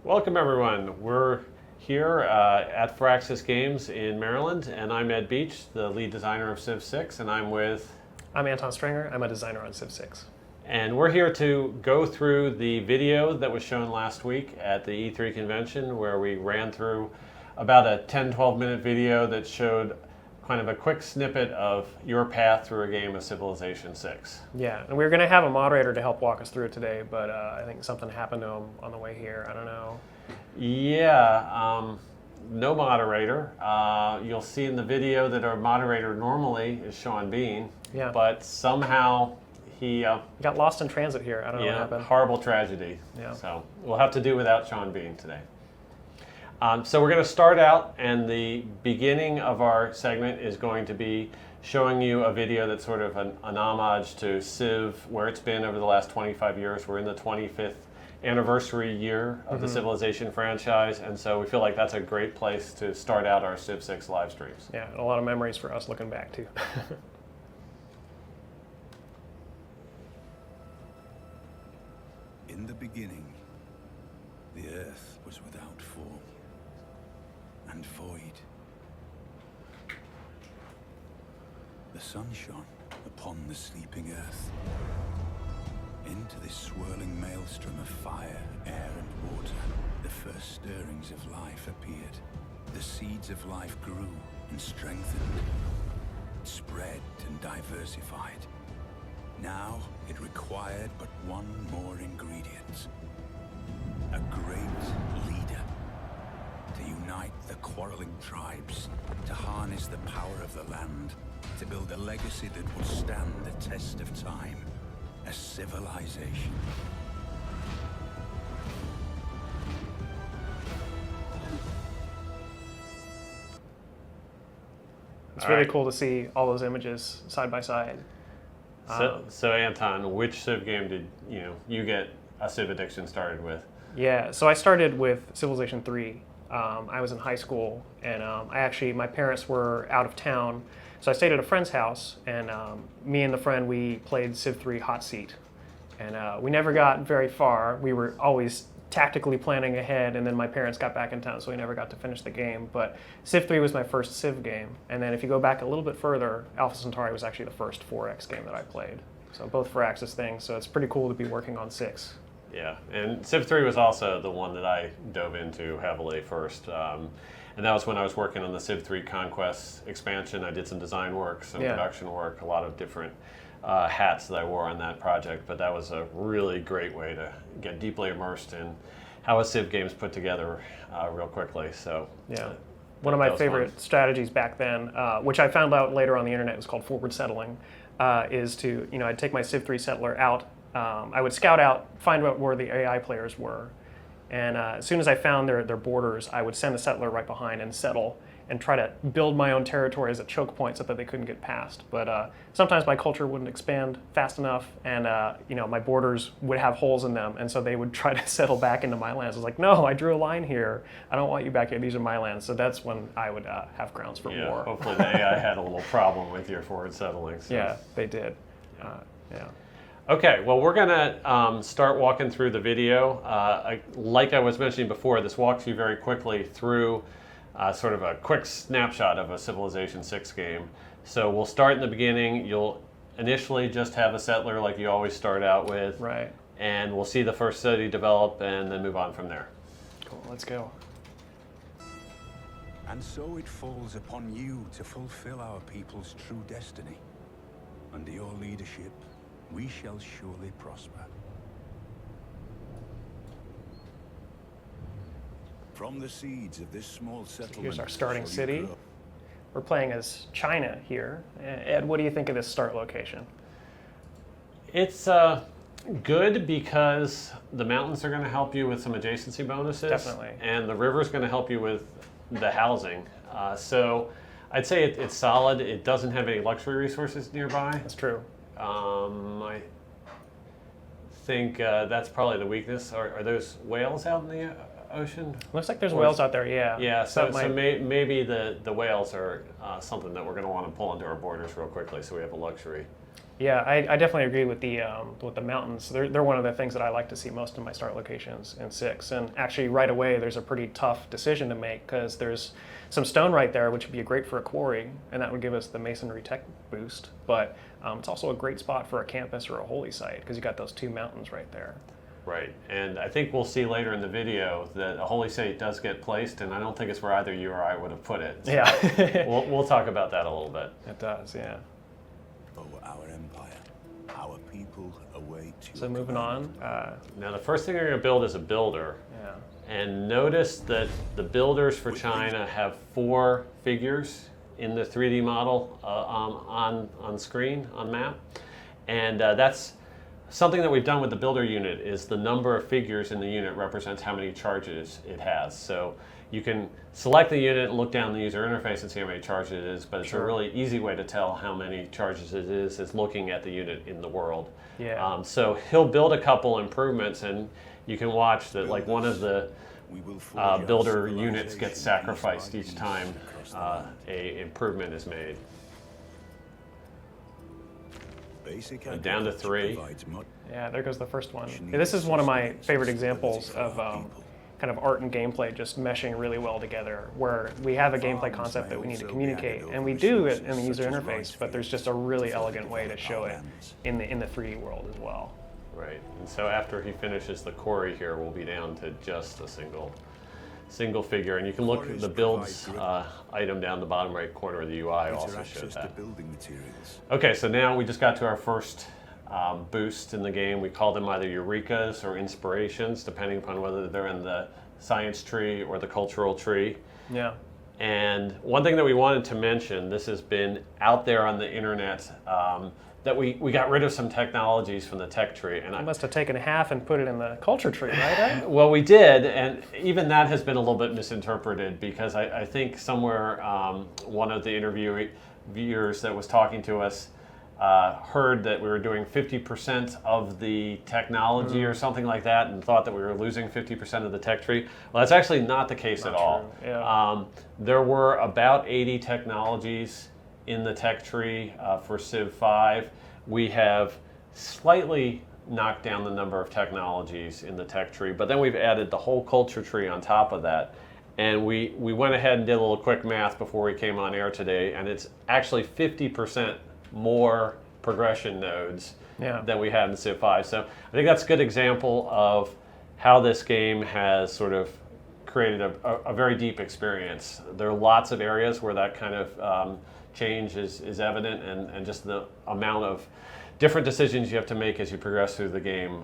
Welcome everyone. We're here at Barracks Games in Maryland, and I'm Ed Beach, the lead designer of Civ 6, and I'm Anton Stringer. I'm a designer on Civ 6. And we're here to go through the video that was shown last week at the E3 convention, where we ran through about a 10-12 minute video that showed kind of a quick snippet of your path through a game of Civilization 6. Yeah, and we were going to have a moderator to help walk us through it today, but I think something happened to him on the way here. I don't know. Yeah, no moderator. You'll see in the video that our moderator normally is Sean Bean, Yeah. but somehow he Got lost in transit here. I don't know what happened. horrible tragedy. Yeah. So we'll have to do without Sean Bean today. So we're going to start out, and the beginning of our segment is going to be showing you a video that's sort of an homage to Civ, where it's been over the last 25 years. We're in the 25th anniversary year of the Civilization franchise, and so we feel like that's a great place to start out our Civ 6 live streams. Yeah, and a lot of memories for us looking back, too. In the beginning, the earth was without form and void. The sun shone upon the sleeping earth. Into this swirling maelstrom of fire, air, and water, the first stirrings of life appeared. The seeds of life grew and strengthened, spread and diversified. Now it required but one more ingredient. A great leader. To unite the quarreling tribes, to harness the power of the land, to build a legacy that would stand the test of time. A civilization. It's really cool to see all those images side by side. So Anton, which Civ game did you get a Civ addiction started with? Yeah, so I started with Civilization 3. I was in high school, and my parents were out of town, so I stayed at a friend's house, and me and the friend, we played Civ 3 Hot Seat. And we never got very far. We were always tactically planning ahead, and then my parents got back in town, so we never got to finish the game. But Civ 3 was my first Civ game. And then if you go back a little bit further, Alpha Centauri was actually the first 4X game that I played. So both for Axis things, so it's pretty cool to be working on 6. Yeah, and Civ 3 was also the one that I dove into heavily first. And that was when I was working on the Civ 3 Conquest expansion. I did some design work, some production work, a lot of different hats that I wore on that project. But that was a really great way to get deeply immersed in how a Civ game's put together real quickly. So yeah. One of my favorite strategies back then, which I found out later on the internet, was called forward settling, is to, I'd take my Civ 3 settler out. I would scout out, find out where the AI players were, and as soon as I found their borders, I would send a settler right behind and settle and try to build my own territory as a choke point so that they couldn't get past. But sometimes my culture wouldn't expand fast enough, and my borders would have holes in them, and so they would try to settle back into my lands. I was like, no, I drew a line here. I don't want you back here. These are my lands. So that's when I would have grounds for war. Hopefully the AI had a little problem with your forward settling. So. Yeah, they did. Yeah. Okay, well, we're going to start walking through the video. Like I was mentioning before, this walks you very quickly through sort of a quick snapshot of a Civilization 6 game. So we'll start in the beginning. You'll initially just have a settler like you always start out with. Right. And we'll see the first city develop and then move on from there. Cool, let's go. And so it falls upon you to fulfill our people's true destiny. Under your leadership, we shall surely prosper. From the seeds of this small settlement. Here's our starting city. We're playing as China here. Ed, what do you think of this start location? It's good because the mountains are going to help you with some adjacency bonuses. Definitely. And the river's going to help you with the housing. So I'd say it's solid. It doesn't have any luxury resources nearby. That's true. I think that's probably the weakness. Are those whales out in the Ocean? Looks like there's Or whales out there, yeah. Yeah, so might- maybe the whales are something that we're going to want to pull into our borders real quickly, so we have a luxury. Yeah, I definitely agree with the mountains. They're one of the things that I like to see most in my start locations in 6. And actually, right away, there's a pretty tough decision to make because there's some stone right there, which would be great for a quarry, and that would give us the masonry tech boost. But it's also a great spot for a campus or a holy site because you got those 2 mountains right there. Right, and I think we'll see later in the video that a holy site does get placed, and I don't think it's where either you or I would have put it. So Yeah. we'll talk about that a little bit. It does, yeah. Over our empire, our people await your So moving on. Now the first thing you're going to build is a builder. Yeah. And notice that the builders for China have 4 figures in the 3D model on screen, on map. And that's something that we've done with the builder unit is the number of figures in the unit represents how many charges it has. So you can select the unit, look down the user interface and see how many charges it is, but it's a really easy way to tell how many charges it is looking at the unit in the world. Yeah. So he'll build a couple improvements, and you can watch that like one of the builder units gets sacrificed each time a improvement is made. Down to 3. Yeah, there goes the first one. Yeah, this is one of my favorite examples of kind of art and gameplay just meshing really well together, where we have a gameplay concept that we need to communicate, and we do it in the user interface, but there's just a really elegant way to show it in the 3D world as well. Right, and so after he finishes the quarry here, we'll be down to just a single figure, and you can look at the builds item down the bottom right corner of the UI also shows that. Okay, so now we just got to our first boost in the game. We call them either Eurekas or Inspirations, depending upon whether they're in the science tree or the cultural tree. Yeah. And one thing that we wanted to mention, this has been out there on the internet, that we got rid of some technologies from the tech tree. And I must have taken half and put it in the culture tree, right? Well, we did, and even that has been a little bit misinterpreted because I think somewhere one of the interviewers that was talking to us heard that we were doing 50% of the technology or something like that and thought that we were losing 50% of the tech tree. Well, that's actually not the case at all. Yeah. There were about 80 technologies in the tech tree for Civ 5. We have slightly knocked down the number of technologies in the tech tree, but then we've added the whole culture tree on top of that. And we went ahead and did a little quick math before we came on air today, and it's actually 50% more progression nodes than we had in Civ 5. So I think that's a good example of how this game has sort of created a very deep experience. There are lots of areas where that kind of change is evident, and just the amount of different decisions you have to make as you progress through the game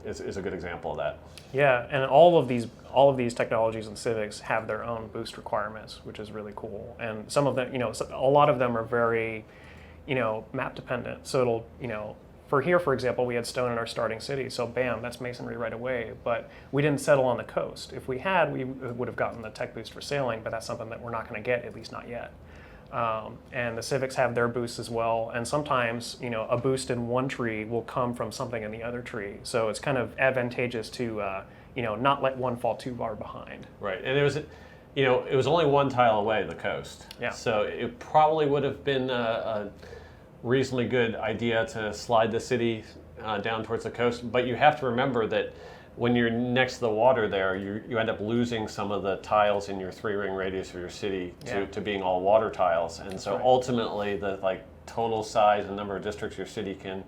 is a good example of that. Yeah, and all of these technologies and civics have their own boost requirements, which is really cool. And some of them, a lot of them are very, map dependent. So it'll, for here, for example, we had stone in our starting city, so bam, that's masonry right away. But we didn't settle on the coast. If we had, we would have gotten the tech boost for sailing, but that's something that we're not going to get, at least not yet. And the civics have their boosts as well, and sometimes a boost in one tree will come from something in the other tree. So it's kind of advantageous to not let one fall too far behind. Right, and it was only one tile away, the coast. Yeah. So it probably would have been a reasonably good idea to slide the city down towards the coast, but you have to remember that when you're next to the water there, you end up losing some of the tiles in your 3-ring radius of your city to being all water tiles. And so ultimately the total size and number of districts your city can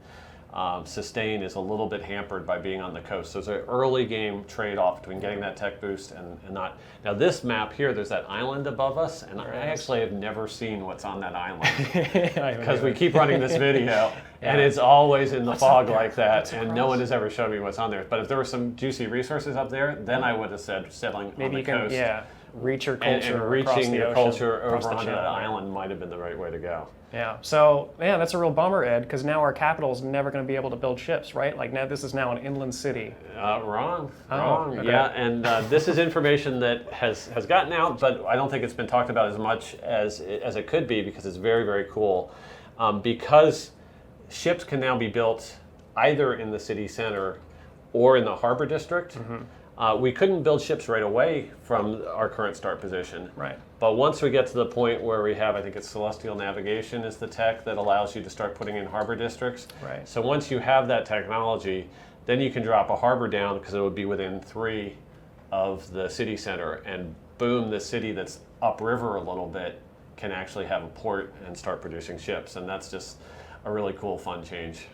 sustain is a little bit hampered by being on the coast. So it's an early game trade-off between getting that tech boost and not. Now this map here, there's that island above us, and I actually have never seen what's on that island because we keep running this video and it's always in the fog like that, and no one has ever shown me what's on there. But if there were some juicy resources up there, then I would have said settling on the coast. Reach your culture and reaching your culture over onto onto that island might have been the right way to go. Yeah, so that's a real bummer, Ed, because now our capital is never going to be able to build ships, right? Like now this is now an inland city. Wrong. Okay. Yeah, and this is information that has gotten out, but I don't think it's been talked about as much as it could be because it's very, very cool. Because ships can now be built either in the city center or in the harbor district. We couldn't build ships right away from our current start position. Right. But once we get to the point where we have, I think it's celestial navigation is the tech that allows you to start putting in harbor districts. Right. So once you have that technology, then you can drop a harbor down because it would be within 3 of the city center, and boom, the city that's upriver a little bit can actually have a port and start producing ships. And that's just a really cool, fun change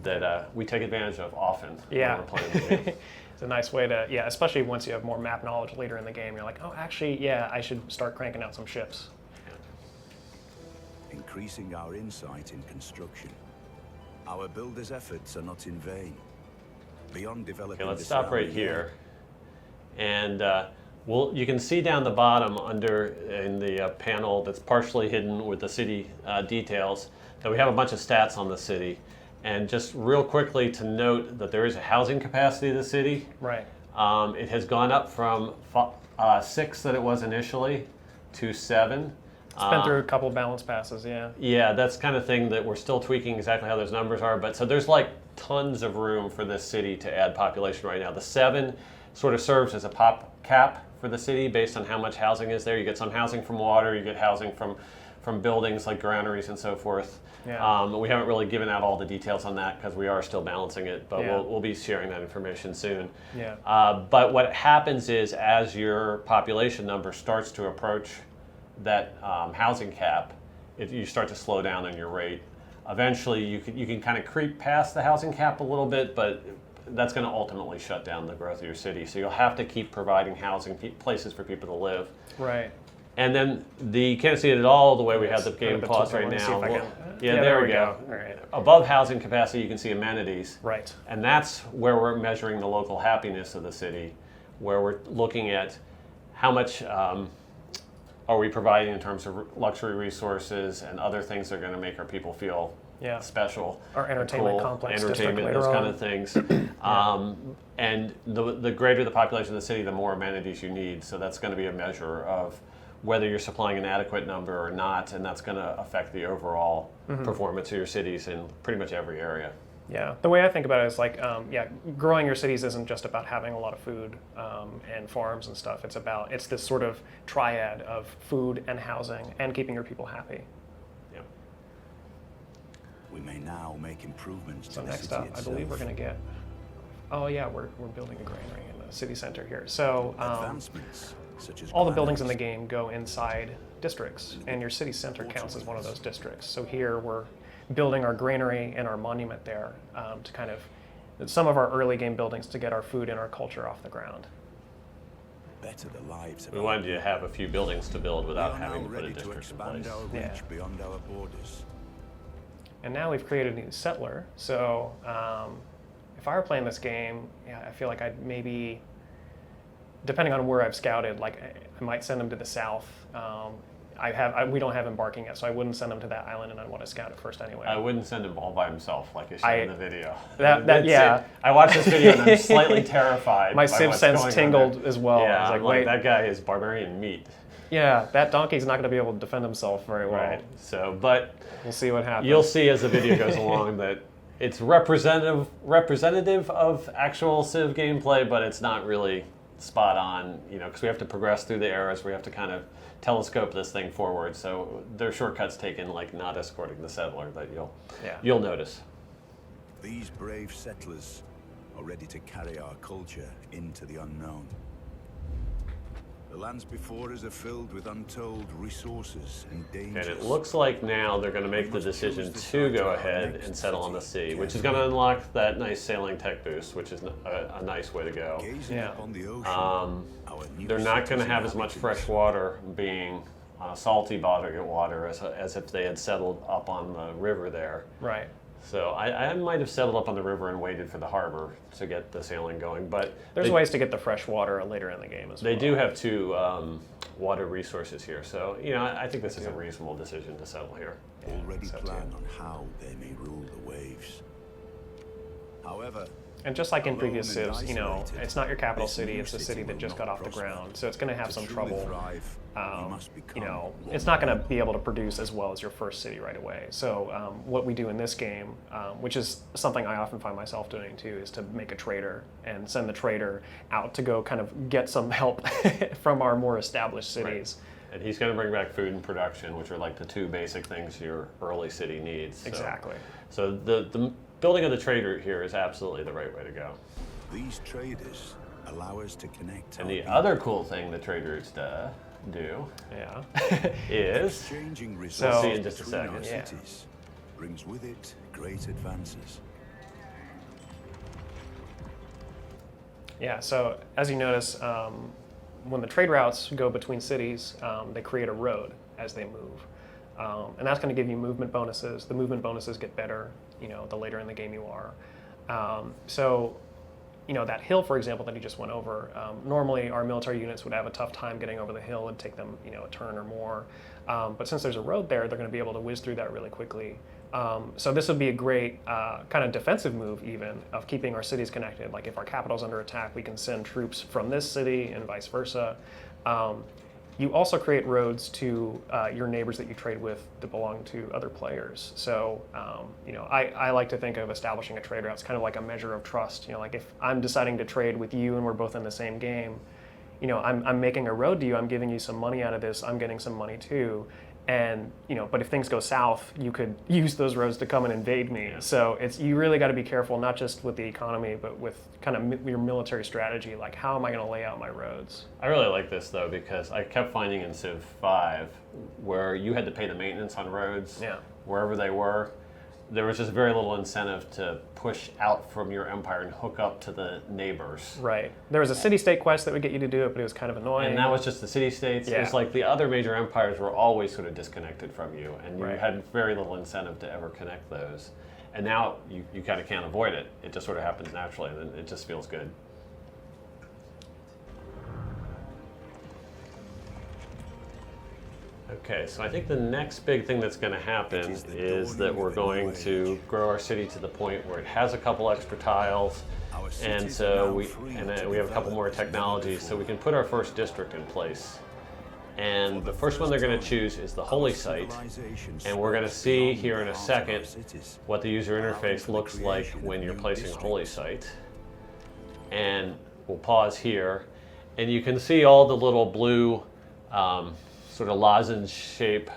that we take advantage of often when we're playing the game. It's a nice way to, especially once you have more map knowledge later in the game, you're like, oh, actually, I should start cranking out some ships. Increasing our insight in construction. Our builders' efforts are not in vain. Beyond developing Okay, let's stop right here. And you can see down the bottom in the panel that's partially hidden with the city details that we have a bunch of stats on the city. And just real quickly to note that there is a housing capacity of the city. Right. It has gone up from 6 that it was initially to 7. It's been through a couple of balance passes, Yeah, that's kind of thing that we're still tweaking exactly how those numbers are. But so there's like tons of room for this city to add population right now. The 7 sort of serves as a pop cap for the city based on how much housing is there. You get some housing from water, you get housing from buildings like granaries and so forth. Yeah. We haven't really given out all the details on that because we are still balancing it, but we'll be sharing that information soon. Yeah. But what happens is as your population number starts to approach that housing cap, you start to slow down in your rate. Eventually, you can kind of creep past the housing cap a little bit, but that's going to ultimately shut down the growth of your city. So you'll have to keep providing housing places for people to live. Right. And then you can't see it at all the way we have the game paused right now. There we go. All right. Above housing capacity, you can see amenities. Right. And that's where we're measuring the local happiness of the city, where we're looking at how much are we providing in terms of luxury resources and other things that are going to make our people feel special. Our entertainment cool, complex entertainment, those kind of things. And the greater the population of the city, the more amenities you need. So that's going to be a measure of whether you're supplying an adequate number or not, and that's going to affect the overall performance of your cities in pretty much every area. Yeah, the way I think about it is like, growing your cities isn't just about having a lot of food and farms and stuff. It's this sort of triad of food and housing and keeping your people happy. Yeah. We may now make improvements to the next city up, itself. I believe we're going to get. Oh yeah, we're building a granary in the city center here. So Advancements such as all the buildings in the game go inside districts, and your city center counts as one of those districts. So here we're building our granary and our monument there to kind of some of our early game buildings to get our food and our culture off the ground. Better the lives of We wanted you to have a few buildings to build without we are having now to put a ready to district in expand place. our reach beyond our borders. And now we've created a new settler. So if I were playing this game, I feel like I'd maybe, depending on where I've scouted, like I might send them to the south. We don't have embarking yet, so I wouldn't send him to that island, and I'd want to scout it first anyway. I wouldn't send him all by himself like I showed in the video. I watched this video and I'm slightly terrified. My Civ sense tingled as well. Yeah, I was like, wait, that guy is barbarian meat. Yeah, that donkey's not going to be able to defend himself very well. Right. So, but we'll see what happens. You'll see as the video goes along that it's representative of actual Civ gameplay, but it's not really spot on, because we have to progress through the eras. We have to kind of telescope this thing forward. So there are shortcuts taken, like not escorting the settler, that you'll notice. These brave settlers are ready to carry our culture into the unknown. The lands before us are filled with untold resources and dangers. And it looks like now they're going to make the decision to go ahead and settle on the sea, which is going to unlock that nice sailing tech boost, which is a nice way to go. They're not going to have as much fresh water being on a salty body of water as if they had settled up on the river there. Right. So I might have settled up on the river and waited for the harbor to get the sailing going, but there's ways to get the fresh water later in the game as well. They do have 2 water resources here, so I think this is a reasonable decision to settle here. Already plan on how they may rule the waves. However, And just like in previous civs, you know, it's not your capital city, it's a city that just got off the ground. So it's going to have some trouble. You know, it's not going to be able to produce as well as your first city right away. So what we do in this game, which is something I often find myself doing too, is to make a trader and send the trader out to go kind of get some help from our more established cities. Right. And he's going to bring back food and production, which are like the two basic things your early city needs. So, exactly. So the building of the trader here is absolutely the right way to go. These traders allow us to connect. And the other cool thing the traders do is exchanging resources we'll see in just a between our second. cities brings with it great advances. Yeah, so as you notice, when the trade routes go between cities, they create a road as they move. And that's going to give you movement bonuses. The movement bonuses get better, you know, the later in the game you are. So, you know, that hill, for example, that you just went over, normally our military units would have a tough time getting over the hill. It'd take them, you know, a turn or more. But since there's a road there, they're going to be able to whiz through that really quickly. So this would be a great kind of defensive move even of keeping our cities connected. Like if our capital's under attack, we can send troops from this city and vice versa. You also create roads to your neighbors that you trade with that belong to other players. So, you know, I like to think of establishing a trade route as kind of like a measure of trust. You know, like if I'm deciding to trade with you and we're both in the same game, you know, I'm making a road to you, I'm giving you some money out of this, I'm getting some money too. And, you know, but if things go south, you could use those roads to come and invade me. Yeah. So you really got to be careful, not just with the economy, but with kind of your military strategy. Like, how am I going to lay out my roads? I really like this, though, because I kept finding in Civ 5 where you had to pay the maintenance on roads wherever they were. There was just very little incentive to push out from your empire and hook up to the neighbors. Right. There was a city-state quest that would get you to do it, but it was kind of annoying. And that was just the city-states. Yeah. It was like the other major empires were always sort of disconnected from you, and you Right. had very little incentive to ever connect those. And now you kind of can't avoid it. It just sort of happens naturally, and it just feels good. Okay, so I think the next big thing that's going to happen is that we're going to grow our city to the point where it has a couple extra tiles, and so we have a couple more technologies, so we can put our first district in place. And the first one they're going to choose is the Holy Site, and we're going to see here in a second what the user interface looks like when you're placing a Holy Site. And we'll pause here, and you can see all the little blue sort of lozenge shape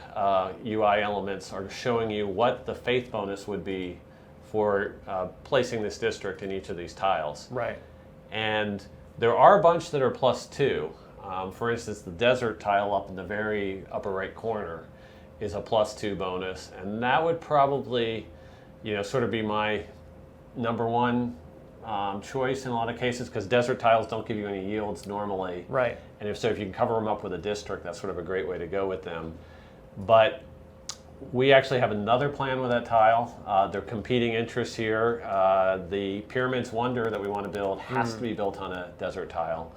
UI elements are showing you what the faith bonus would be for placing this district in each of these tiles. Right. And there are a bunch that are +2. For instance, the desert tile up in the very upper right corner is a +2 bonus, and that would probably, you know, sort of be my number one choice in a lot of cases, because desert tiles don't give you any yields normally. Right. And if you can cover them up with a district, that's sort of a great way to go with them. But we actually have another plan with that tile. They're competing interests here. The Pyramid's Wonder that we want to build has to be built on a desert tile.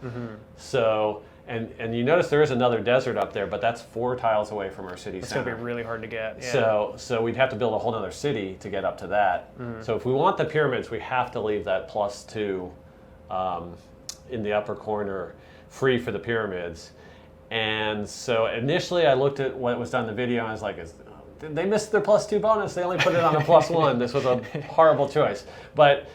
So, and you notice there is another desert up there, but that's 4 tiles away from our city center. It's going to be really hard to get. Yeah. So we'd have to build a whole other city to get up to that. So if we want the pyramids, we have to leave that +2 in the upper corner free for the pyramids. And so initially I looked at what was done in the video and I was like, they missed their +2 bonus. They only put it on a +1. This was a horrible choice. But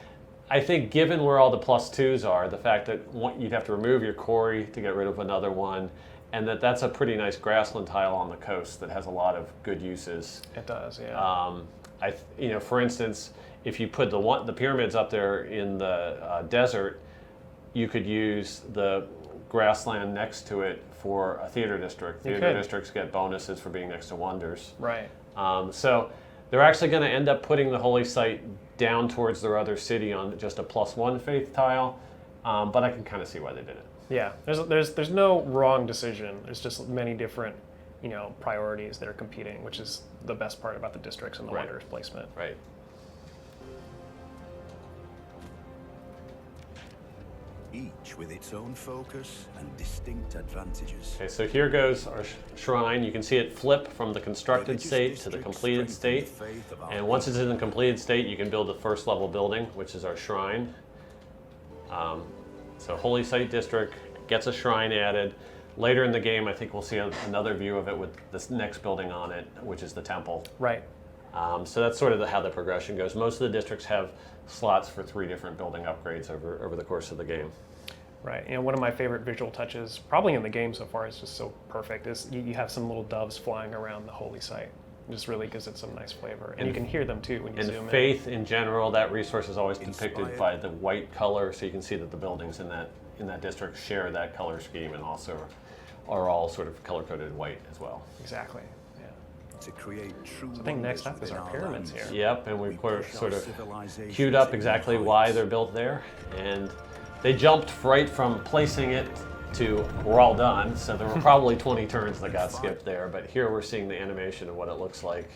I think given where all the +2s are, the fact that you'd have to remove your quarry to get rid of another one, and that's a pretty nice grassland tile on the coast that has a lot of good uses. It does, yeah. You know, for instance, if you put the pyramids up there in the desert, you could use the grassland next to it for a theater district. Theater districts get bonuses for being next to wonders. Right. So they're actually going to end up putting the Holy Site down towards their other city on just a +1 faith tile, but I can kind of see why they did it. Yeah, there's no wrong decision. There's just many different, you know, priorities that are competing, which is the best part about the districts and the wonders placement. Right. Each with its own focus and distinct advantages. Okay, so here goes our shrine. You can see it flip from the constructed state to the completed state. And once it's in the completed state, you can build the first level building, which is our shrine. So Holy Site District gets a shrine added. Later in the game, I think we'll see another view of it with this next building on it, which is the temple. Right. So that's sort of how the progression goes. Most of the districts have slots for 3 different building upgrades over the course of the game. Right. One of my favorite visual touches, probably in the game so far, is just so perfect, is you have some little doves flying around the holy site. It just really gives it some nice flavor. And you can hear them too when you zoom in. And faith in general, that resource is always depicted by the white color, so you can see that the buildings in that district share that color scheme and also are all sort of color-coded white as well. Exactly. To create true I think next up is our pyramids here. Yep, and we've sort of queued up exactly why they're built there. And they jumped right from placing it to we're all done, so there were probably 20 turns that got skipped there, but here we're seeing the animation of what it looks like.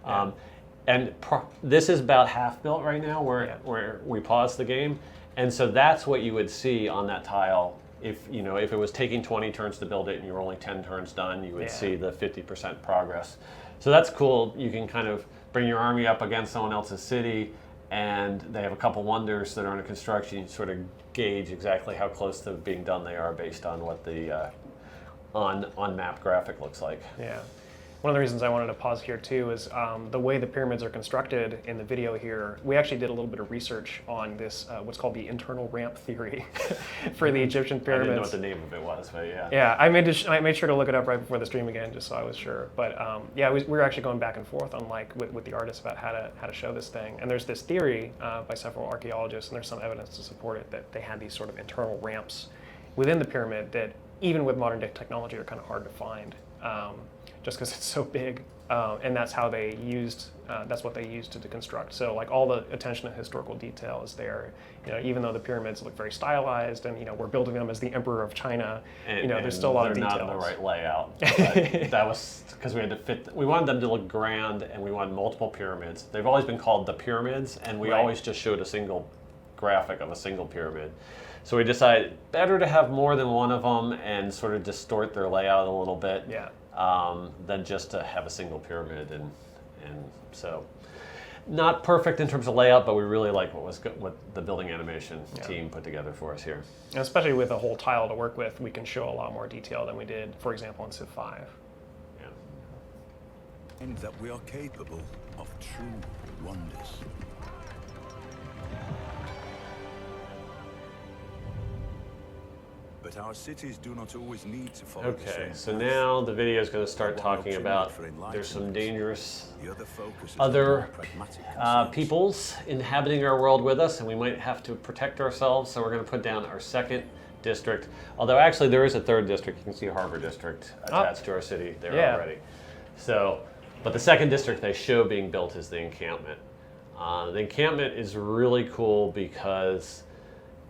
Yeah. This is about half built right now where we paused the game, and so that's what you would see on that tile. If it was taking 20 turns to build it and you were only 10 turns done, you would see the 50% progress. So that's cool. You can kind of bring your army up against someone else's city, and they have a couple wonders that are under construction. You sort of gauge exactly how close to being done they are based on what the on-map graphic looks like. Yeah. One of the reasons I wanted to pause here too is the way the pyramids are constructed in the video here. We actually did a little bit of research on this, what's called the internal ramp theory for the Egyptian pyramids. I didn't know what the name of it was, but yeah. Yeah, I made sure to look it up right before the stream again, just so I was sure. But we were actually going back and forth on with the artists about how to show this thing. And there's this theory by several archaeologists, and there's some evidence to support it, that they had these sort of internal ramps within the pyramid that, even with modern day technology, are kind of hard to find. Just because it's so big, and that's what they used to deconstruct. So like all the attention to historical detail is there. Even though the pyramids look very stylized, and we're building them as the Emperor of China, there's still a lot of details. They're not in the right layout. That was because we had to fit. We wanted them to look grand, and we wanted multiple pyramids. They've always been called the pyramids, and we always just showed a single graphic of a single pyramid. So we decided better to have more than one of them and sort of distort their layout a little bit. Yeah. Than just to have a single pyramid, and so not perfect in terms of layout, but we really like what the building animation team put together for us here. And especially with a whole tile to work with, we can show a lot more detail than we did, for example, in Civ 5. Yeah. And that we are capable of true wonders. But our cities do not always need to follow the Okay, same so path. now the video is going to start talking about there's some dangerous The other focus is other on more pragmatic concerns. peoples inhabiting our world with us, and we might have to protect ourselves, so we're going to put down our second district. Although actually there is a third district. You can see Harbor District attached to our city there already. So, but the second district they show being built is the Encampment. The Encampment is really cool because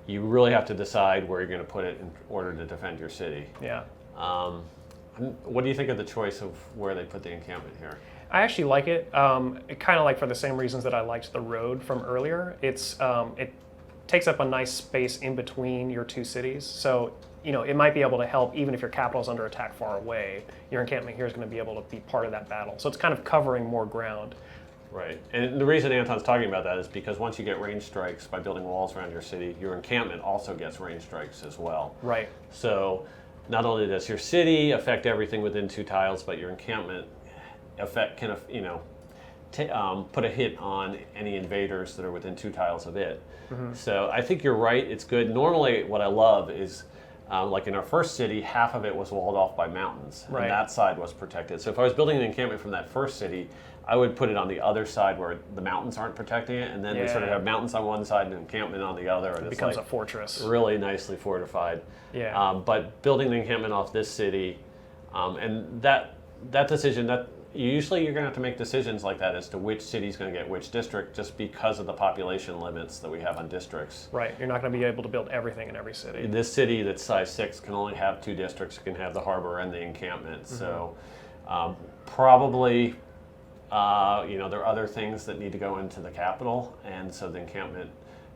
you really have to decide where you're going to put it in order to defend your city. Yeah. What do you think of the choice of where they put the encampment here? I actually like it. Kind of like for the same reasons that I liked the road from earlier. It takes up a nice space in between your two cities. So, it might be able to help even if your capital is under attack far away. Your encampment here is going to be able to be part of that battle. So it's kind of covering more ground. Right, and the reason Anton's talking about that is because once you get range strikes by building walls around your city, your encampment also gets range strikes as well. Right. So not only does your city affect everything within 2 tiles, but your encampment can put a hit on any invaders that are within 2 tiles of it. Mm-hmm. So I think you're right, it's good. Normally what I love is like in our first city, half of it was walled off by mountains, and that side was protected. So if I was building an encampment from that first city, I would put it on the other side where the mountains aren't protecting it, and then we sort of have mountains on one side and an encampment on the other. And it becomes a fortress. Really nicely fortified. Yeah. But building the encampment off this city, and that decision, usually you're going to have to make decisions like that as to which city's going to get which district, just because of the population limits that we have on districts. Right, you're not going to be able to build everything in every city. This city that's size 6 can only have 2 districts. It can have the harbor and the encampment. Mm-hmm. So probably, there are other things that need to go into the capital, and so the encampment,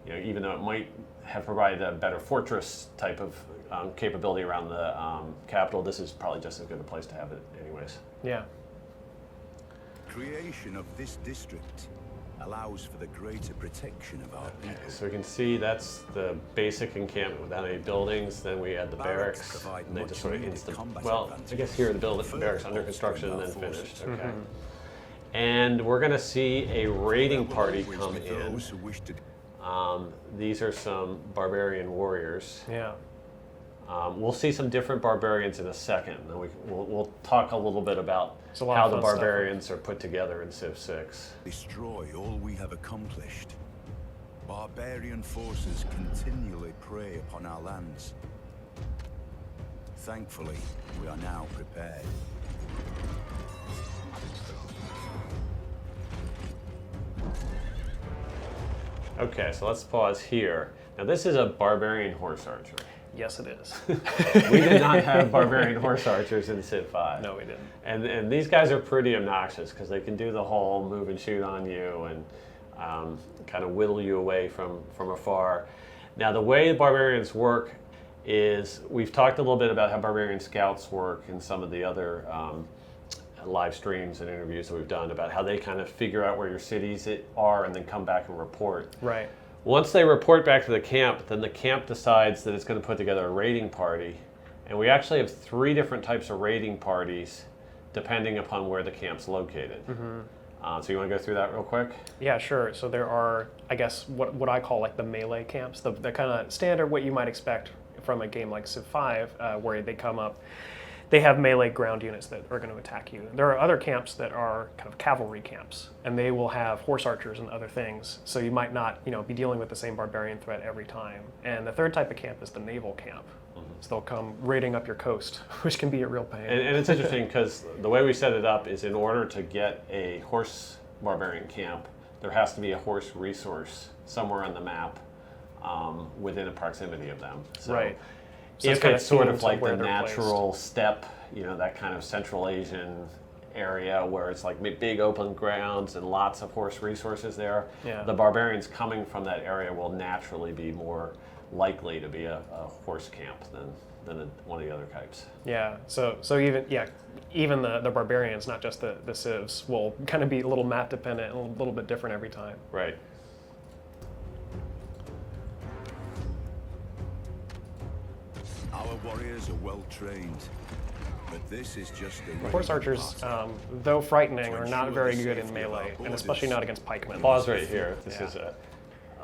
even though it might have provided a better fortress type of capability around the capital, this is probably just as good a place to have it anyways. Yeah. Creation of this district allows for the greater protection of our people. So we can see that's the basic encampment without any buildings. Then we add the barracks, provide and they just much sort of needed instant. combat Well, advantage. I guess here the barracks under construction and then finished. Okay. And we're going to see a raiding party Always come with in. those who wish to These are some barbarian warriors. Yeah. We'll see some different barbarians in a second. And we'll talk a little bit about There's a lot how of the fun stuff. barbarians are put together in Civ 6. destroy all we have accomplished. Barbarian forces continually prey upon our lands. Thankfully, we are now prepared. Okay, so let's pause here. Now this is a barbarian horse archer. Yes, it is. We did not have barbarian horse archers in Civ 5. No, we didn't. And these guys are pretty obnoxious because they can do the whole move and shoot on you and kind of whittle you away from afar. Now the way barbarians work is, we've talked a little bit about how barbarian scouts work in some of the other live streams and interviews that we've done about how they kind of figure out where your cities are and then come back and report. Right. Once they report back to the camp, then the camp decides that it's going to put together a raiding party. And we actually have 3 different types of raiding parties depending upon where the camp's located. So you want to go through that real quick? Yeah, sure. So there are, I guess, what I call like the melee camps, the kind of standard what you might expect from a game like Civ 5, where they come up. They have melee ground units that are going to attack you. There are other camps that are kind of cavalry camps, and they will have horse archers and other things. So you might not, be dealing with the same barbarian threat every time. And the third type of camp is the Naval Camp. So they'll come raiding up your coast, which can be a real pain. And it's interesting because the way we set it up is, in order to get a horse barbarian camp, there has to be a horse resource somewhere on the map within a proximity of them. So Right. So if kind it's sort of themed like to where the they're natural steppe, that kind of Central Asian area where it's like big open grounds and lots of horse resources there, Yeah. the barbarians coming from that area will naturally be more likely to be a horse camp than one of the other types. Yeah. So even the barbarians, not just the civs, will kind of be a little map dependent and a little bit different every time. Right. Our warriors are well trained, but this is just a Horse archers, though frightening, are not very good in melee, and especially not against pikemen. Pause right here. This is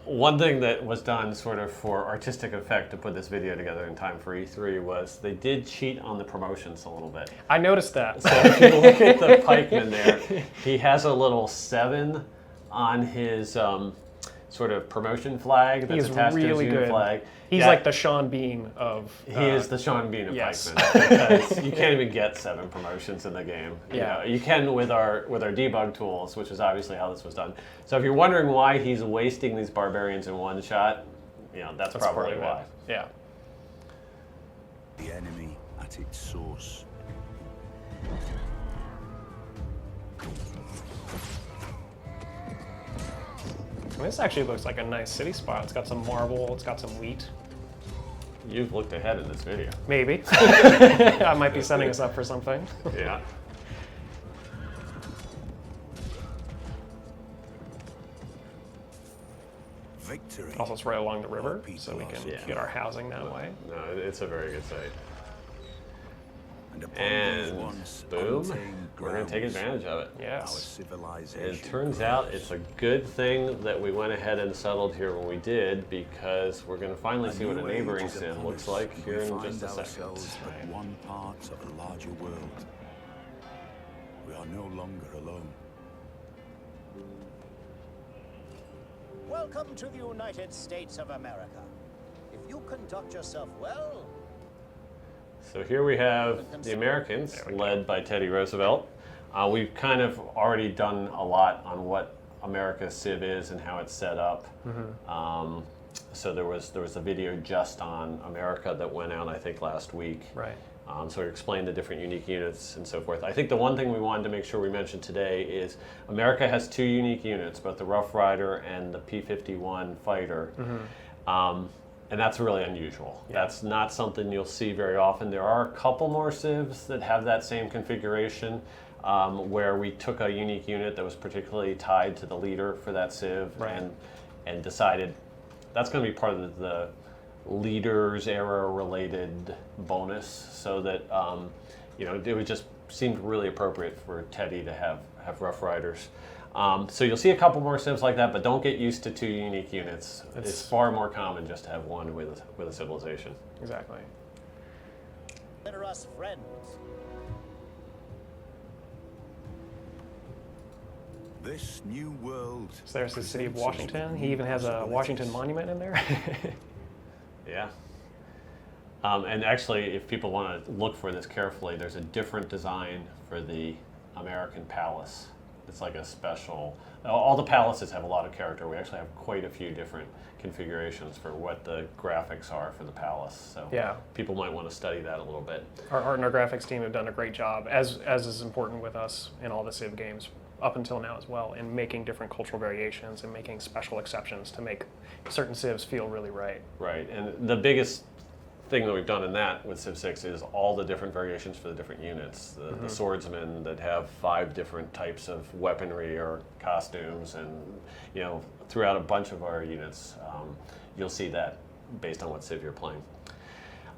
one thing that was done sort of for artistic effect to put this video together in time for E3 was they did cheat on the promotions a little bit. I noticed that. So if you look at the pikeman there, he has a little 7 on his sort of promotion flag that's He's attached to his really unit good. flag. He's like the Sean Bean of... He is the Sean Bean of yes. pikemen, because you can't even get 7 promotions in the game. Yeah. You can with our debug tools, which is obviously how this was done. So if you're wondering why he's wasting these barbarians in one shot, that's probably part of why. it. Yeah. the enemy at its source. This actually looks like a nice city spot. It's got some marble, it's got some wheat. You've looked ahead in this video. Maybe. I might be setting us up for something. Yeah. Victory. Also, it's right along the river, so we can get our housing that way. No, it's a very good site. And upon And those once boom, untamed we're going to take grounds, advantage of it. our Yes. civilization It turns grows. out it's a good thing that we went ahead and settled here when we did, because we're going to finally see what a new age neighboring is sim upon looks us, like and here we in find just a second. ourselves but one part of a larger world. We are no longer alone. Welcome to the United States of America. If you conduct yourself well, So here we have the Americans, led by Teddy Roosevelt. We've kind of already done a lot on what America's Civ is and how it's set up. So there was a video just on America that went out, I think, last week. Right. So we explained the different unique units and so forth. I think the one thing we wanted to make sure we mentioned today is America has 2 unique units, both the Rough Rider and the P-51 fighter. And that's really unusual. Yeah. That's not something you'll see very often. There are a couple more civs that have that same configuration. where we took a unique unit that was particularly tied to the leader for that civ, Right. and decided that's going to be part of the leaders era related bonus, so that it would just seemed really appropriate for Teddy to have Rough Riders. So you'll see a couple more civs like that, but don't get used to 2 unique units. It's far more common just to have one with a civilization. Exactly. Consider us friends. This new world. So there's the city of presents us Washington. with He new even has a Washington possibilities. monument in there. Yeah. And actually, if people want to look for this carefully, there's a different design for the American palace. It's like a special. All the palaces have a lot of character. We actually have quite a few different configurations for what the graphics are for the palace. So Yeah. people might want to study that a little bit. Our art and our graphics team have done a great job, as is important with us in all the Civ games up until now as well, in making different cultural variations and making special exceptions to make certain civs feel really right. Right, and the biggest thing that we've done in that with Civ 6 is all the different variations for the different units. The swordsmen that have 5 different types of weaponry or costumes, and throughout a bunch of our units, you'll see that based on what Civ you're playing.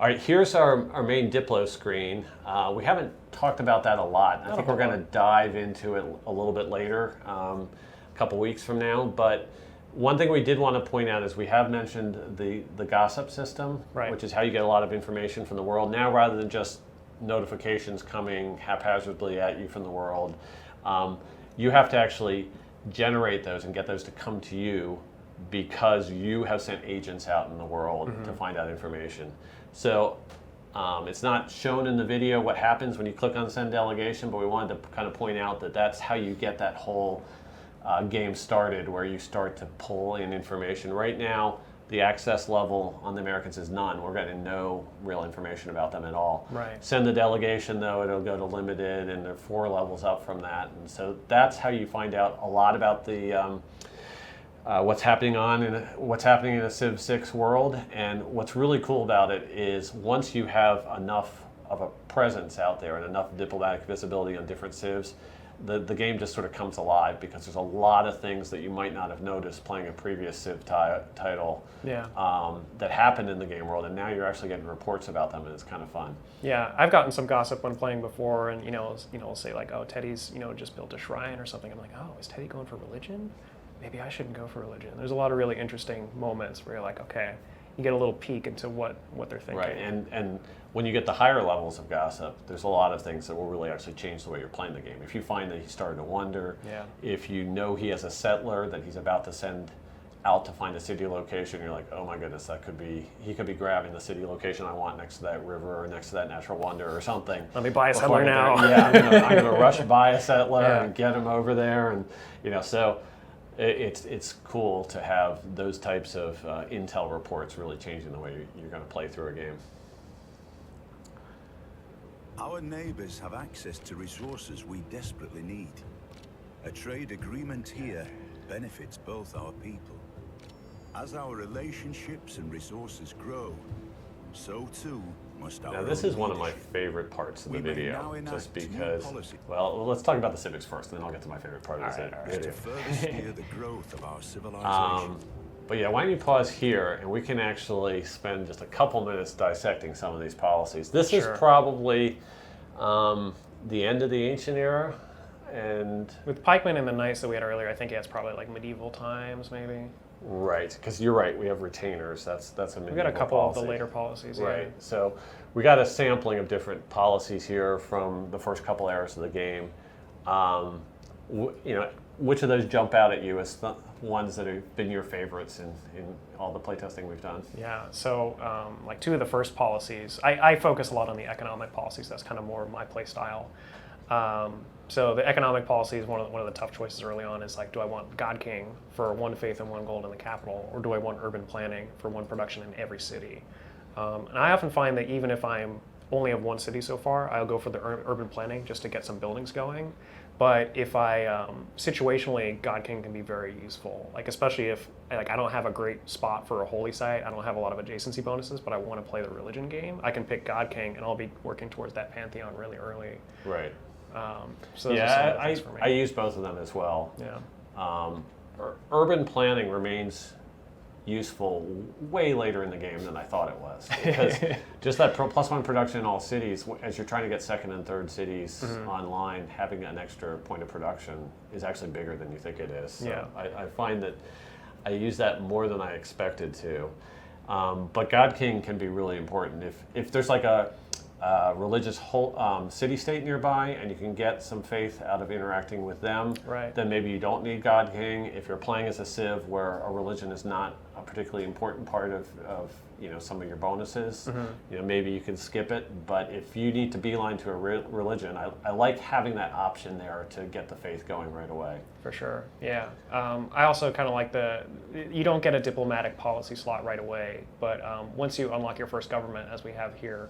All right, here's our main Diplo screen. We haven't talked about that a lot. I think we're going to dive into it a little bit later, a couple weeks from now, but one thing we did want to point out is we have mentioned the gossip system, Right. which is how you get a lot of information from the world. Now, rather than just notifications coming haphazardly at you from the world, you have to actually generate those and get those to come to you because you have sent agents out in the world to find out information. So it's not shown in the video what happens when you click on send delegation, but we wanted to kind of point out that that's how you get that whole game started, where you start to pull in information. Right now, the access level on the Americans is none. We're getting no real information about them at all. Right. Send the delegation, though, it'll go to limited, and there are 4 levels up from that. And so that's how you find out a lot about the what's happening in a Civ 6 world. And what's really cool about it is once you have enough of a presence out there and enough diplomatic visibility on different civs, the game just sort of comes alive, because there's a lot of things that you might not have noticed playing a previous Civ title that happened in the game world, and now you're actually getting reports about them, and it's kind of fun. Yeah, I've gotten some gossip when playing before, and say like, oh, Teddy's just built a shrine or something. I'm like, oh, is Teddy going for religion? Maybe I shouldn't go for religion. There's a lot of really interesting moments where you're like, okay, you get a little peek into what they're thinking. Right, and when you get the higher levels of gossip, there's a lot of things that will really actually change the way you're playing the game. If you find that he's starting to wonder, if you know he has a settler that he's about to send out to find a city location, you're like, oh my goodness, he could be grabbing the city location I want next to that river or next to that natural wonder or something. Let me buy a settler now. Yeah, I'm gonna rush buy a settler and get him over there, and so. It's cool to have those types of intel reports really changing the way you're going to play through a game. Our neighbors have access to resources we desperately need. A trade agreement here benefits both our people. As our relationships and resources grow, so too must our Now this own is one of my leadership. favorite parts of the We may video, now enact just new because, policy. well, let's talk about the civics first, and then I'll get to my favorite part of the all right. video. To further steer the growth of our civilization. But yeah, why don't you pause here, and we can actually spend just a couple minutes dissecting some of these policies. This is probably the end of the ancient era, and with pikemen and the knights that we had earlier, I think it's probably like medieval times, maybe. right, because you're right, we have retainers. That's a medieval We got a couple policy. of the later policies. Right. So we got a sampling of different policies here from the first couple eras of the game. Which of those jump out at you as the ones that have been your favorites in all the playtesting we've done? Yeah. So like 2 of the first policies, I focus a lot on the economic policies. That's kind of more my play style. So the economic policy is one of the tough choices early on. Is like, do I want God King for 1 faith and 1 gold in the capital, or do I want urban planning for 1 production in every city? And I often find that even if I'm only have 1 city so far, I'll go for the urban planning just to get some buildings going. But if I situationally, God King can be very useful. Like especially if I don't have a great spot for a holy site, I don't have a lot of adjacency bonuses, but I want to play the religion game. I can pick God King, and I'll be working towards that pantheon really early. Right. So those are some of the I things for me. use both of them as well. Yeah. Urban planning remains useful way later in the game than I thought it was, because just that +1 production in all cities, as you're trying to get second and third cities online, having an extra point of production is actually bigger than you think it is. So Yeah. I find that I use that more than I expected to. But God King can be really important. If there's like a religious city-state nearby and you can get some faith out of interacting with them, Right. then maybe you don't need God King. If you're playing as a Civ where a religion is not a particularly important part of some of your bonuses, maybe you can skip it. But if you need to beeline to a religion, I like having that option there to get the faith going right away. For sure, yeah. I also kind of like you don't get a diplomatic policy slot right away, but once you unlock your first government, as we have here,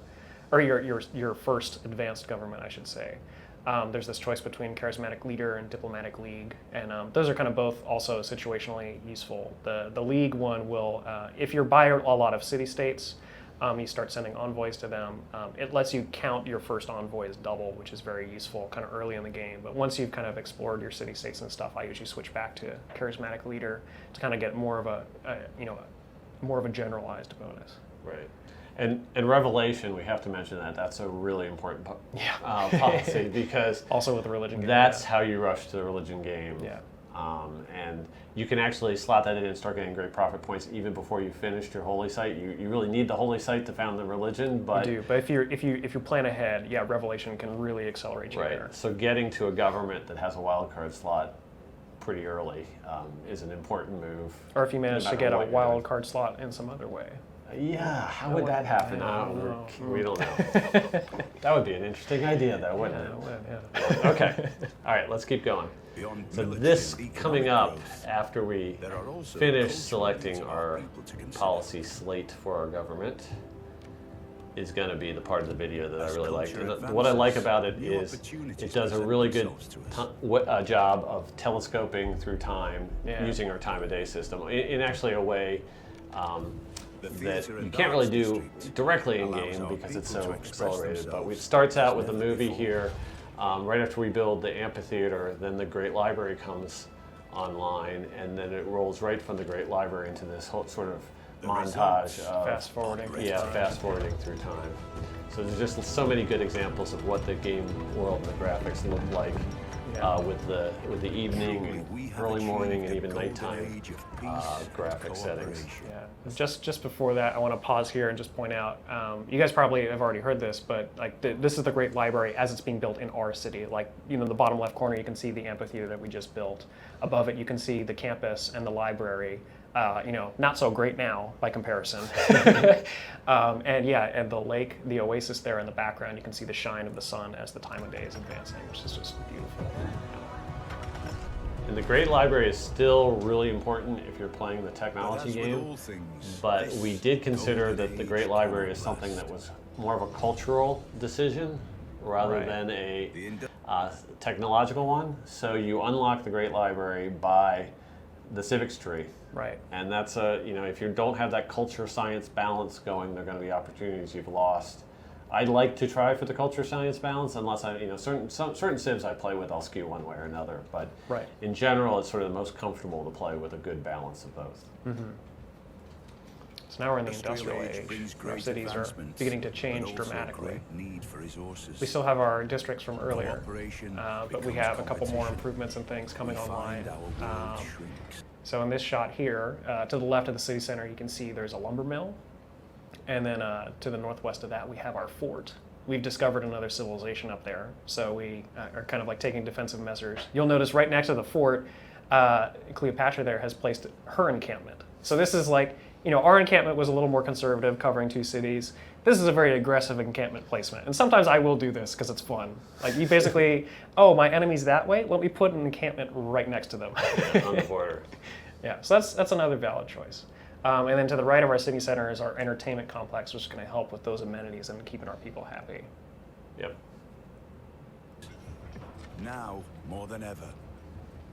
or your first advanced government, I should say, there's this choice between charismatic leader and diplomatic league, and those are kind of both also situationally useful. The league one will, if you're by a lot of city-states, you start sending envoys to them. It lets you count your first envoy as double, which is very useful kind of early in the game. But once you've kind of explored your city-states and stuff, I usually switch back to charismatic leader to kind of get more of a generalized bonus. Right. And Revelation, we have to mention that's a really important policy, because also with the religion game, that's how you rush to the religion game. Yeah. And you can actually slot that in and start getting great profit points even before you finished your holy site. You really need the holy site to found the religion, but you do. But if you plan ahead, yeah, Revelation can really accelerate you there. So getting to a government that has a wildcard slot pretty early is an important move. Or if you manage no to matter get a what you're doing. wildcard slot in some other way. Yeah, how would that happen? We don't know. That would be an interesting idea, though, wouldn't it? Yeah. Okay. All right, let's keep going. So this coming up after we finish selecting our policy slate for our government is going to be the part of the video that I really like. And what I like about it is it does a really good job of telescoping through time, using our time of day system in actually a way that you can't really do directly in game because it's so accelerated. But it starts out with a movie here. Right after we build the amphitheater, then the Great Library comes online, and then it rolls right from the Great Library into this whole sort of montage of fast forwarding. fast forwarding through time. So there's just so many good examples of what the game world and the graphics look like with the evening and early morning and even nighttime graphic settings. Yeah. Just before that, I want to pause here and just point out, you guys probably have already heard this, but like this is the Great Library as it's being built in our city. Like, the bottom left corner, you can see the amphitheater that we just built. Above it, you can see the campus and the library. Not so great now by comparison. And the lake, the oasis there in the background, you can see the shine of the sun as the time of day is advancing, which is just beautiful. And the Great Library is still really important if you're playing the technology game, but we did consider that the Great Library is something that was more of a cultural decision rather than a technological one. So you unlock the Great Library by the civics tree. Right. And that's if you don't have that culture science balance going, there are going to be opportunities you've lost. I like to try for the culture science balance, unless certain civs I play with, I'll skew one way or another. But in general, it's sort of the most comfortable to play with a good balance of both. Mm-hmm. So now we're in the industrial age. Our cities are beginning to change dramatically. We still have our districts from earlier, but we have a couple more improvements and things coming online. So in this shot here, to the left of the city center, you can see there's a lumber mill. And then to the northwest of that, we have our fort. We've discovered another civilization up there, so we are kind of like taking defensive measures. You'll notice right next to the fort, Cleopatra there has placed her encampment. So this is like, our encampment was a little more conservative, covering 2 cities. This is a very aggressive encampment placement. And sometimes I will do this because it's fun. Like, you basically, my enemy's that way? Let me put an encampment right next to them. On the border. Yeah, so that's another valid choice. And then to the right of our city center is our entertainment complex, which is going to help with those amenities and keeping our people happy. Yep. Now, more than ever,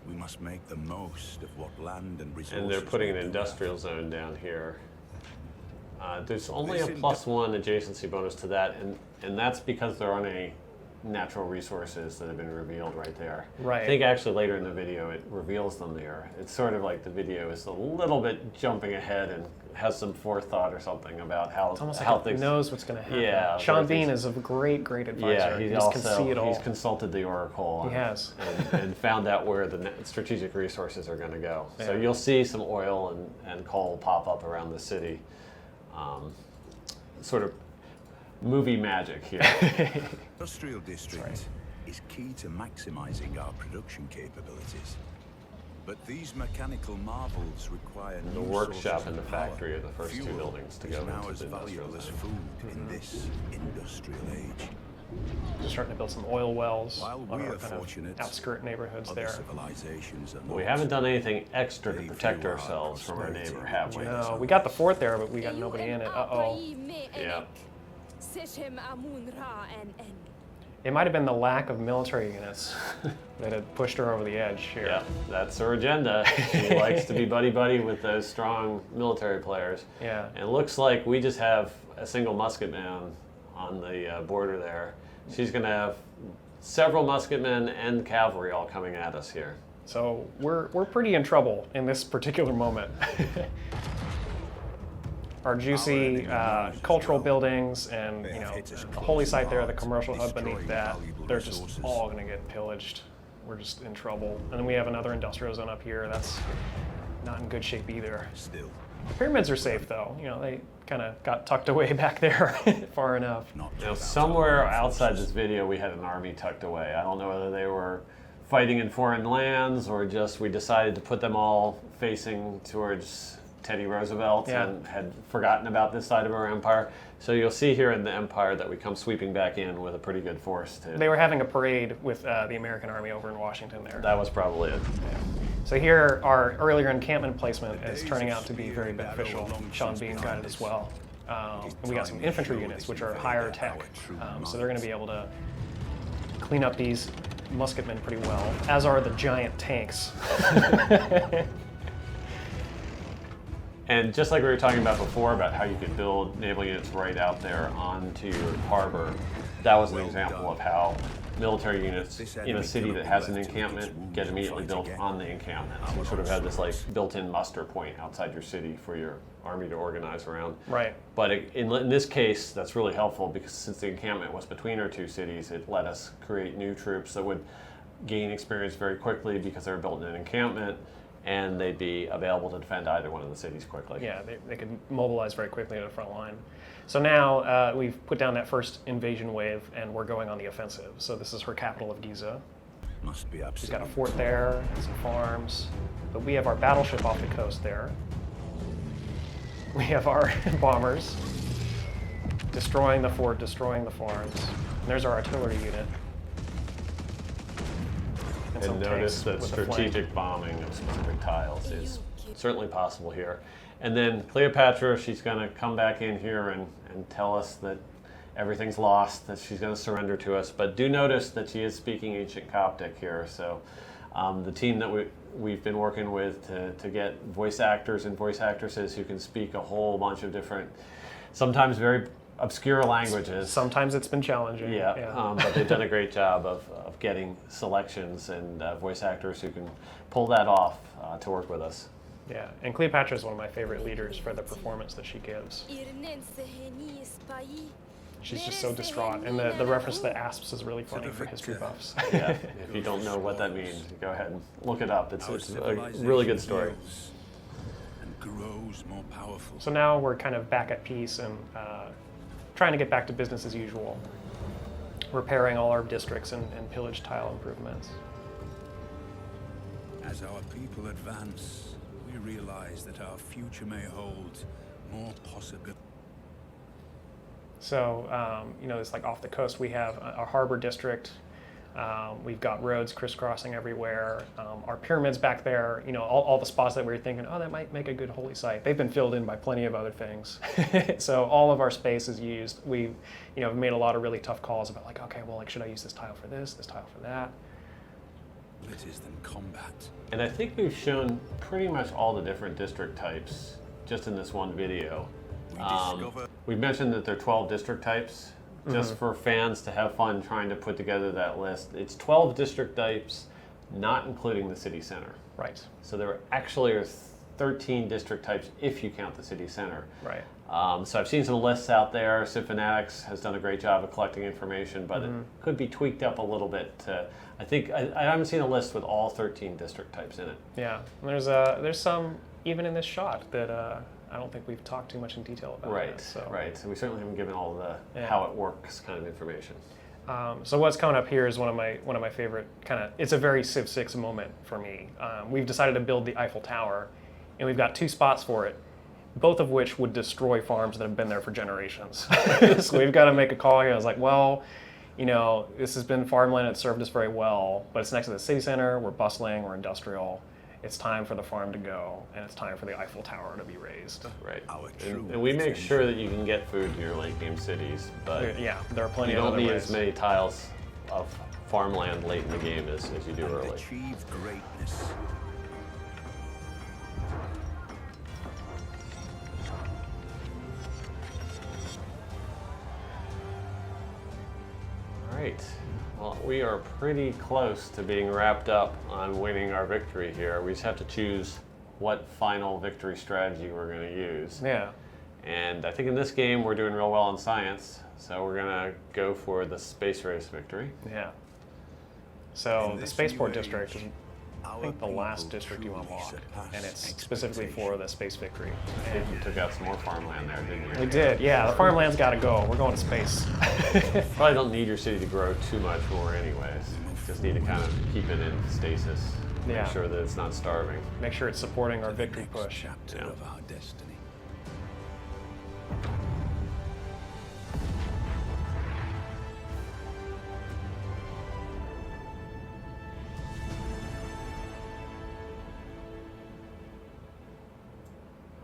we must make the most of what land and resources. And they're putting an industrial zone down here. There's only a +1 adjacency bonus to that, and that's because they're on a natural resources that have been revealed right there. Right. I think actually later in the video it reveals them there. It's sort of like the video is a little bit jumping ahead and has some forethought or something about how It's almost how like it knows what's going to happen. Yeah, Sean Bean is a great advisor. Yeah, he just can see it all. He's consulted the Oracle. He has. and found out where the strategic resources are going to go. So Yeah. you'll see some oil and coal pop up around the city. Sort of movie magic here. Industrial district is key to maximizing our production capabilities. But these mechanical marvels require The new workshop sources and the of power. factory are the first two Fuel buildings to is go now into as the industrial valuable as zone. food in this industrial age. Just starting to build some oil wells While on we our are kind of fortunate, outskirt neighborhoods other there. civilizations are We not. haven't done anything extra to They protect view our ourselves from our prosperity neighbor, have we? No, we got the fort there, but we got nobody in it. Uh-oh. Yeah. It It might have been the lack of military units that had pushed her over the edge here. Yeah, that's her agenda. She likes to be buddy-buddy with those strong military players. Yeah. And it looks like we just have a single musketman on the border there. She's going to have several musketmen and cavalry all coming at us here. So we're pretty in trouble in this particular moment. Our juicy cultural buildings and the holy site there, the commercial hub beneath that, they're just all going to get pillaged. We're just in trouble. And then we have another industrial zone up here that's not in good shape either. Still, The pyramids are safe though. They kind of got tucked away back there far enough. not Now, just somewhere outside outside this video, we had an army tucked away. I don't know whether they were fighting in foreign lands or just we decided to put them all facing towards Teddy Roosevelt Yeah. and had forgotten about this side of our empire. So you'll see here in the empire that we come sweeping back in with a pretty good force. They were having a parade with the American Army over in Washington there. That was probably it. So here, our earlier encampment placement is turning out to be very beneficial. Sean Bean got it as well. And we got some infantry units, which are higher tech. So they're going to be able to clean up these musketmen pretty well, as are the giant tanks. And just like we were talking about before about how you could build naval units right out there onto your harbor, that was an example of how military units in a city that has an encampment get immediately built on the encampment. So you sort of have this like built-in muster point outside your city for your army to organize around. Right. But in this case, that's really helpful because since the encampment was between our two cities, it let us create new troops that would gain experience very quickly because they were built in an encampment, and they'd be available to defend either one of the cities quickly. Yeah, they could mobilize very quickly to the front line. So now we've put down that first invasion wave, and we're going on the offensive. So this is her capital of Giza. Must be She's got a absolute. fort there and some farms. But we have our battleship off the coast there. We have our bombers destroying the fort, destroying the farms. And there's our artillery unit. some And notice tanks that with a flank. strategic bombing of specific tiles is certainly possible here. And then Cleopatra, she's going to come back in here and tell us that everything's lost, that she's going to surrender to us. But do notice that she is speaking ancient Coptic here. So the team that we've been working with to get voice actors and voice actresses who can speak a whole bunch of different, sometimes very obscure languages. Sometimes it's been challenging. But they've done a great job of getting selections and voice actors who can pull that off to work with us. Yeah, and Cleopatra is one of my favorite leaders for the performance that she gives. She's just so distraught, and the reference to the asps is really funny for history buffs. Yeah, if you don't know what that means, go ahead and look it up. It's a really good story. And grows more powerful. So now we're kind of back at peace and trying to get back to business as usual, repairing all our districts and pillage tile improvements. As our people advance, we realize that our future may hold more possibilities. So, it's like off the coast, we have our harbor district. We've got roads crisscrossing everywhere. Our pyramids back there, all the spots that we were thinking, oh, that might make a good holy site. They've been filled in by plenty of other things. So all of our space is used. We, made a lot of really tough calls about like, okay, well, should I use this tile for this tile for that? Than combat. And I think we've shown pretty much all the different district types just in this one video. We've mentioned that there are 12 district types, just for fans to have fun trying to put together that list. It's 12 district types, not including the city center. Right. So there actually are 13 district types if you count the city center. Right. So I've seen some lists out there. Civ-Fanatics has done a great job of collecting information, but it could be tweaked up a little bit. I think I haven't seen a list with all 13 district types in it. Yeah, there's some even in this shot that I don't think we've talked too much in detail about. Right. Yet, so. Right. So we certainly haven't given all the how it works kind of information. So what's coming up here is one of my favorite it's a very Civ 6 moment for me. We've decided to build the Eiffel Tower, and we've got 2 spots for it, both of which would destroy farms that have been there for generations. So we've got to make a call here. I was like, well, this has been farmland, it served us very well, but it's next to the city center, we're bustling, we're industrial. It's time for the farm to go, and it's time for the Eiffel Tower to be raised. Right. And we make sure that you can get food to your late game cities, but yeah, there are plenty you of don't other need ways. as many tiles of farmland late in the game as you do early. Achieve greatness. All right. Well, we are pretty close to being wrapped up on winning our victory here. We just have to choose what final victory strategy we're going to use. Yeah. And I think in this game we're doing real well on science, so we're going to go for the space race victory. Yeah. So In the this Spaceport new district is, age, I think, the last district you truly unlock, surpass and it's specifically for the space victory. I think you took out some more farmland there, didn't you? We did, yeah. The farmland's got to go. We're going to space. Probably don't need your city to grow too much more anyways. Just need to kind of keep it in stasis. Make Yeah. sure that it's not starving. Make sure it's supporting our victory Next push. chapter Yeah. of our destiny.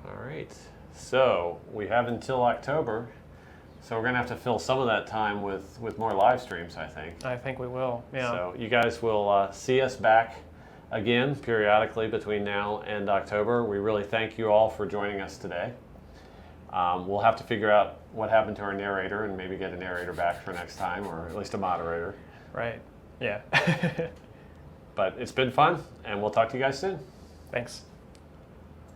All right. So we have until October. So we're going to have to fill some of that time with more live streams, I think. I think we will, yeah. So you guys will see us back again periodically between now and October. We really thank you all for joining us today. We'll have to figure out what happened to our narrator and maybe get a narrator back for next time, or at least a moderator. Right, yeah. But it's been fun, and we'll talk to you guys soon. Thanks.